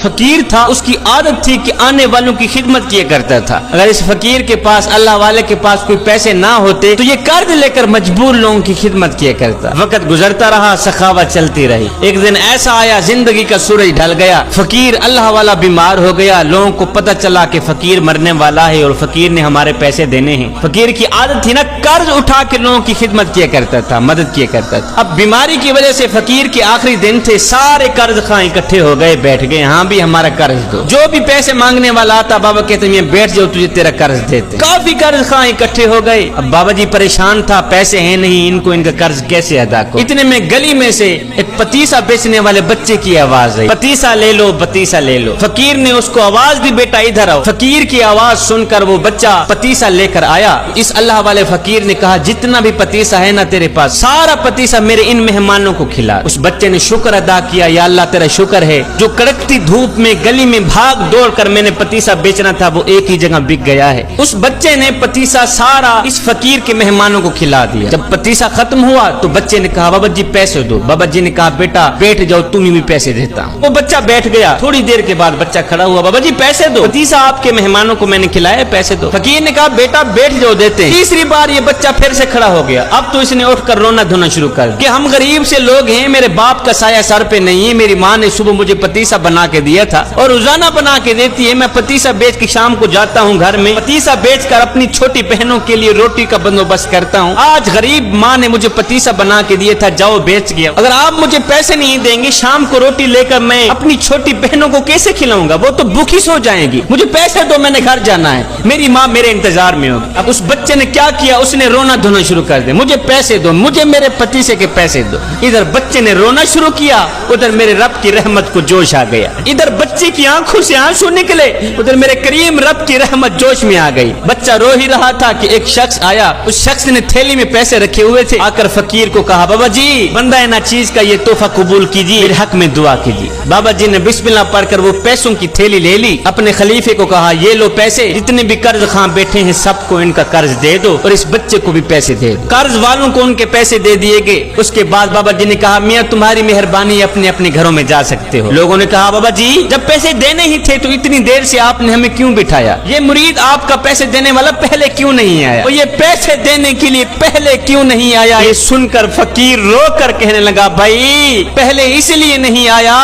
فقیر تھا उसकी आदत थी कि आने वालों की खिदमत किया करता था। अगर इस फकीर के पास अल्लाह वाले के पास कोई पैसे ना होते तो ये कर्ज लेकर मजबूर लोगों की खिदमत किया करता। वक्त गुजरता रहा, सखावत चलती रही। एक दिन ऐसा आया, जिंदगी का सूरज ढल गया, फकीर अल्लाह वाला बीमार हो गया। लोगों को पता चला कि फकीर मरने वाला है और फकीर ने हमारे पैसे देने हैं। फकीर की आदत थी ना कर्ज उठा के लोगों की खिदमत किया करता था, मदद किया करता था। अब बीमारी की वजह से फकीर के आखिरी दिन थे, सारे कर्ज खां इकट्ठे हो गए, बैठ गए, हाँ भी हमारा कर्ज दो। जो भी पैसे मांगने वाला आता बाबा कहते हैं बैठ जाओ, तुझे तेरा कर्ज देते। काफी कर्ज खां इकट्ठे हो गए। अब बाबा जी परेशान था, पैसे हैं नहीं, इनको इनका कर्ज कैसे अदा करो। इतने में गली में से एक पतीसा बेचने वाले बच्चे की आवाज आई, पतीसा ले लो, पतीसा ले लो। फकीर ने उसको आवाज दी, बेटा इधर आओ। फकीर की आवाज सुनकर वो बच्चा पतीसा लेकर आया। इस अल्लाह वाले फकीर ने कहा जितना भी पतीसा है ना तेरे पास, सारा पतीसा मेरे इन मेहमानों को खिला। उस बच्चे ने शुक्र अदा किया, या अल्लाह तेरा शुक्र है, जो कड़कती धूप में गली में भाग दौड़ कर मैंने पतीसा बेचना था वो एक ही जगह बिक गया है। उस बच्चे ने पतीसा सारा इस फकीर के मेहमानों को खिला दिया। जब पतीसा खत्म हुआ तो बच्चे ने कहा बाबा जी पैसे दो। बाबा जी ने कहा बेटा बैठ जाओ, तुम्हें भी पैसे देता हूँ। वो बच्चा बैठ गया। थोड़ी देर के बाद बच्चा खड़ा हुआ, बाबा जी पैसे दो, पतीसा आपके मेहमानों को मैंने खिलाया, पैसे दो। फकीर ने कहा बेटा बैठ जाओ, देते हैं। तीसरी बार ये बच्चा फिर से खड़ा हो गया। अब तो इसने उठकर रोना धोना शुरू कर दिया कि हम गरीब से लोग हैं, मेरे बाप का साया सर पे नहीं है, मेरी माँ ने सुबह मुझे पतीसा बना के दिया था और रोजाना बना के देती है। मैं पतीसा बेच के शाम को जाता हूँ घर में, पतीसा बेचकर अपनी छोटी बहनों के लिए रोटी का बंदोबस्त करता हूँ। आज गरीब माँ ने मुझे पतीसा बना के दिया था, जाओ बेच गया। अगर आप मुझे पैसे नहीं देंगे, शाम को रोटी लेकर मैं अपनी छोटी बहनों को कैसे खिलाऊंगा, वो तो भूखी सो जाएंगी। मुझे पैसे दो, मैंने घर जाना है, मेरी माँ मेरे इंतजार में होगी। अब उस बच्चे ने क्या किया, उसने रोना धोना शुरू कर दिया, मुझे पैसे दो, मुझे मेरे पतीसे के पैसे दो। इधर बच्चे ने रोना शुरू किया, उधर मेरे रब की रहमत को जोश आ गया। इधर बच्चे की आंखों से आंसू निकले, उधर मेरे करीम रब की रहमत जोश में आ गई। बच्चा रो ही रहा था कि एक शख्स आया, उस शख्स ने थैली में पैसे रखे हुए थे, आकर फकीर को कहा बाबा जी बंदा है ना चीज का ये तोहफा कबूल कीजिए, मेरे हक में दुआ कीजिए। बाबा जी ने बिस्मिल्लाह पढ़कर वो पैसों की थैली ले ली, अपने खलीफे को कहा ये लो पैसे, जितने भी कर्ज खां बैठे हैं सबको इनका कर्ज दे दो और इस बच्चे को भी पैसे दे दो। कर्ज वालों को उनके पैसे दे दिए गए। उसके बाद बाबा जी ने कहा मियाँ तुम्हारी मेहरबानी, अपने अपने घरों में जा सकते हो। लोगों ने कहा बाबा जी जब पैसे देने ही थे तो इतनी देर से आपने हमें क्यों बिठाया, ये मुरीद आपका पैसे देने वाला पहले क्यों नहीं आया, और ये पैसे देने के लिए पहले क्यों नहीं आया। ये सुनकर फकीर रोकर कहने लगा भाई पहले इसलिए नहीं आया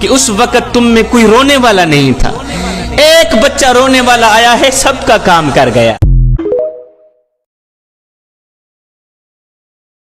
कि उस वक्त तुम में कोई रोने वाला नहीं था, एक बच्चा रोने वाला आया है, सबका काम कर गया।